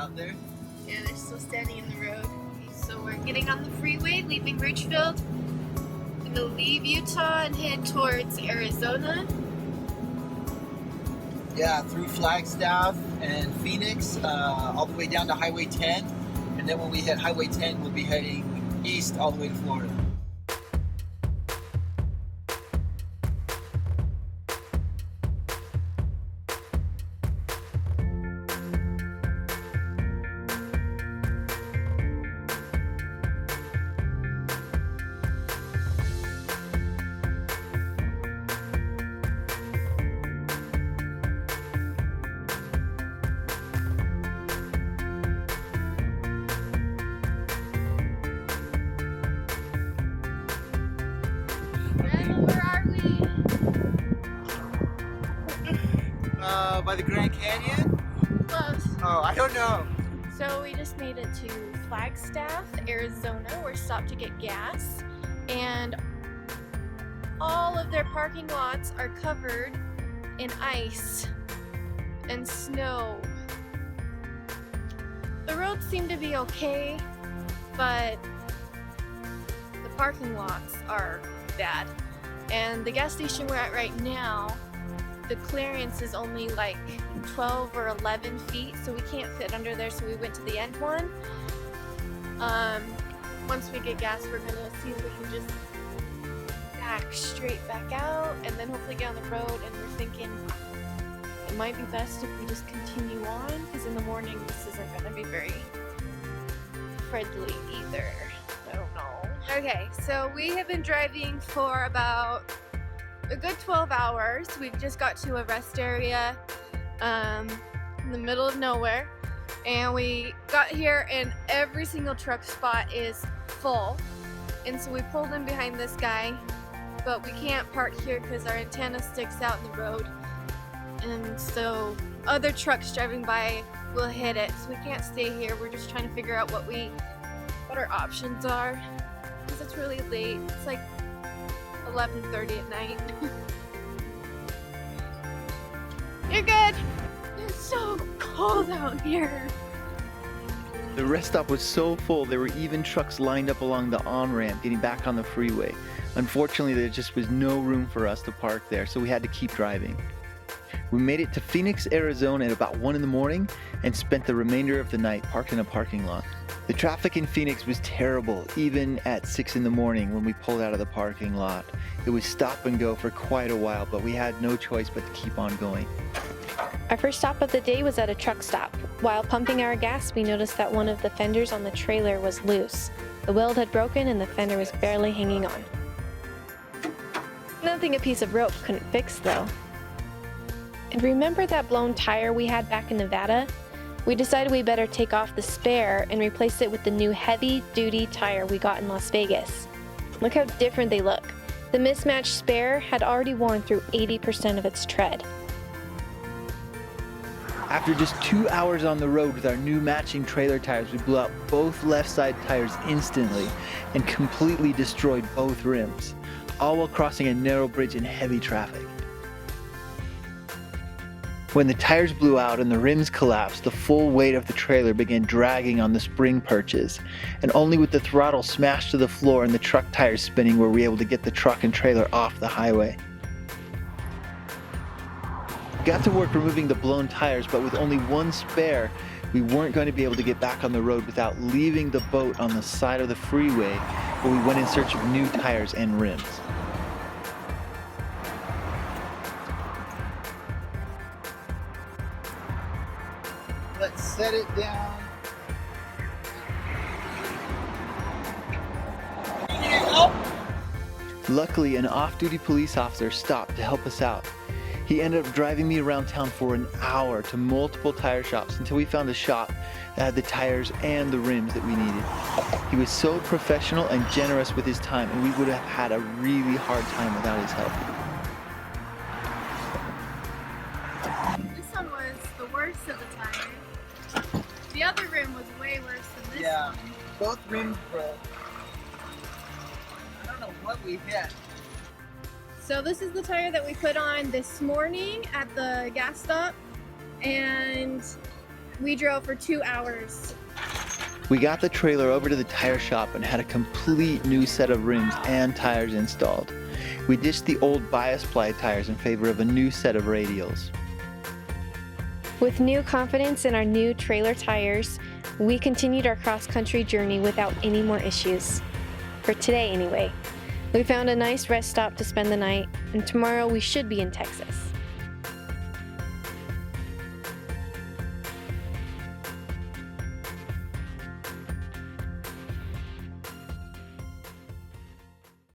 out there. Yeah, they're still standing in the road. So we're getting on the freeway, leaving Ridgefield. Gonna leave Utah and head towards Arizona. Yeah, through Flagstaff and Phoenix, all the way down to Highway 10. And then when we hit Highway 10, we'll be heading east all the way to Florida. Where are we? By the Grand Canyon? Close. Oh, I don't know. So we just made it to Flagstaff, Arizona. We're stopped to get gas, and all of their parking lots are covered in ice and snow. The roads seem to be okay, but the parking lots are bad. And the gas station we're at right now, the clearance is only like 12 or 11 feet, so we can't fit under there, so we went to the end one. Once we get gas, we're gonna see if we can just back straight back out and then hopefully get on the road. And we're thinking it might be best if we just continue on, because in the morning this isn't gonna be very friendly either. I don't know. Okay, so we have been driving for about a good 12 hours. We've just got to a rest area in the middle of nowhere, and we got here and every single truck spot is full, and so we pulled in behind this guy, but we can't park here because our antenna sticks out in the road, and so other trucks driving by will hit it, so we can't stay here. We're just trying to figure out what our options are, because it's really late. It's like 11:30 at night. You're good. It's so cold out here. The rest stop was so full, there were even trucks lined up along the on-ramp getting back on the freeway. Unfortunately, there just was no room for us to park there, so we had to keep driving. We made it to Phoenix, Arizona at about 1 in the morning and spent the remainder of the night parked in a parking lot. The traffic in Phoenix was terrible, even at 6 in the morning when we pulled out of the parking lot. It was stop and go for quite a while, but we had no choice but to keep on going. Our first stop of the day was at a truck stop. While pumping our gas, we noticed that one of the fenders on the trailer was loose. The weld had broken and the fender was barely hanging on. Nothing a piece of rope couldn't fix though. And remember that blown tire we had back in Nevada? We decided we better take off the spare and replace it with the new heavy-duty tire we got in Las Vegas. Look how different they look. The mismatched spare had already worn through 80% of its tread. After just 2 hours on the road with our new matching trailer tires, we blew out both left side tires instantly and completely destroyed both rims, all while crossing a narrow bridge in heavy traffic. When the tires blew out and the rims collapsed, the full weight of the trailer began dragging on the spring perches, and only with the throttle smashed to the floor and the truck tires spinning were we able to get the truck and trailer off the highway. We got to work removing the blown tires, but with only one spare, we weren't going to be able to get back on the road without leaving the boat on the side of the freeway, where we went in search of new tires and rims. Let's set it down. Luckily, an off-duty police officer stopped to help us out. He ended up driving me around town for an hour to multiple tire shops until we found a shop that had the tires and the rims that we needed. He was so professional and generous with his time, and we would have had a really hard time without his help. This one was the worst of the tires. The other rim was way worse than this one. Both rims broke. I don't know what we hit. So this is the tire that we put on this morning at the gas stop, and We drove for 2 hours. We got the trailer over to the tire shop and had a complete new set of rims and tires installed. We ditched the old bias ply tires in favor of a new set of radials. With new confidence in our new trailer tires, we continued our cross-country journey without any more issues. For today, anyway. We found a nice rest stop to spend the night, and tomorrow we should be in Texas.